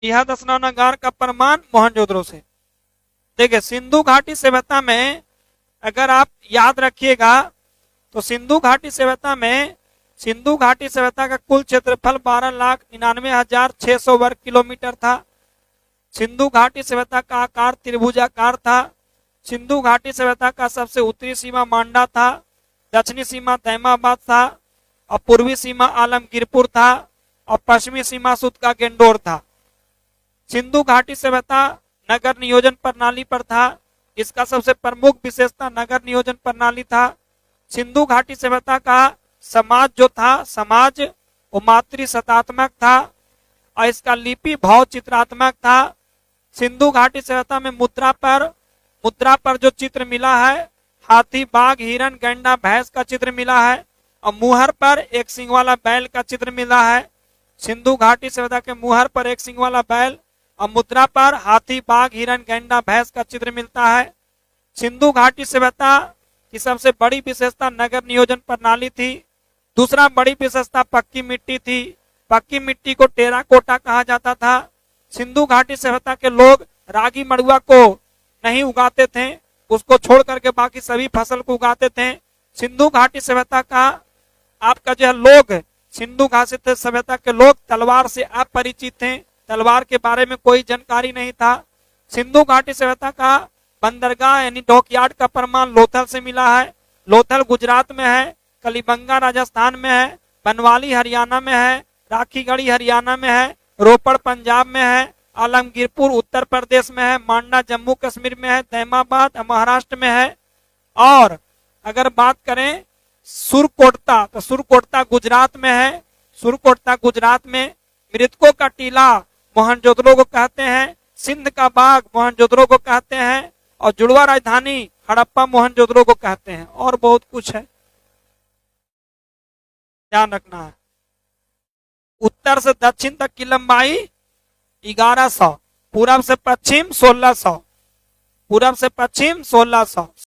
बृहद स्नानागार का प्रमाण मोहनजोदड़ो से। देखिए सिंधु घाटी सभ्यता में अगर आप याद रखिएगा तो सिंधु घाटी सभ्यता का कुल क्षेत्रफल 12,99,600 वर्ग किलोमीटर था। सिंधु घाटी सभ्यता का आकार त्रिभुजाकार था। सिंधु घाटी सभ्यता का सबसे उत्तरी सीमा मांडा था, दक्षिणी सीमा तैमाबाद था और पूर्वी सीमा आलमगीरपुर था और पश्चिमी सीमा सुद का गेंडोर था। सिंधु घाटी सभ्यता नगर नियोजन प्रणाली पर था। इसका सबसे प्रमुख विशेषता नगर नियोजन प्रणाली था। सिंधु घाटी सभ्यता का समाज जो था, समाज वो मातृ सत्तात्मक था और इसका लिपि भाव चित्रात्मक था। सिंधु घाटी सभ्यता में मुद्रा पर जो चित्र मिला है, हाथी, बाघ, हिरण, गैंडा, भैंस का चित्र मिला है और मुहर पर एक सिंग वाला बैल का चित्र मिला है। सिंधु घाटी सभ्यता के मुहर पर एक सिंग वाला बैल और मुद्रा पर हाथी, बाघ, हिरण, गैंडा, भैंस का चित्र मिलता है। सिंधु घाटी सभ्यता की सबसे बड़ी विशेषता नगर नियोजन प्रणाली थी। दूसरा बड़ी विशेषता पक्की मिट्टी थी। पक्की मिट्टी को टेराकोटा कहा जाता था। सिंधु घाटी सभ्यता के लोग रागी मड़ुआ को नहीं उगाते थे, उसको छोड़ करके बाकी सभी फसल को उगाते थे। सिंधु घाटी सभ्यता का आपका जो है लोग, सिंधु घाटी सभ्यता के लोग तलवार से अपरिचित थे, तलवार के बारे में कोई जानकारी नहीं था। सिंधु घाटी सभ्यता का बंदरगाह यानी डॉकयार्ड का प्रमाण लोथल से मिला है। लोथल गुजरात में है, कलिबंगा राजस्थान में है, बनवाली हरियाणा में है, राखीगढ़ी हरियाणा में है, रोपड़ पंजाब में है, आलमगीरपुर उत्तर प्रदेश में है, मांडा जम्मू कश्मीर में है, तैमाबाद महाराष्ट्र में है। और अगर बात करें सुरकोटता, तो सुरकोटता गुजरात में है। सुरकोटता गुजरात में। मृतकों का टीला मोहनजोदड़ो को कहते हैं। सिंध का बाग मोहनजोदड़ो को कहते हैं और जुड़वा राजधानी हड़प्पा मोहनजोदड़ो को कहते हैं। और बहुत कुछ है, ध्यान रखना है। उत्तर से दक्षिण तक की लंबाई 1100, पूरब से पश्चिम 1600, पूरब से पश्चिम 1600,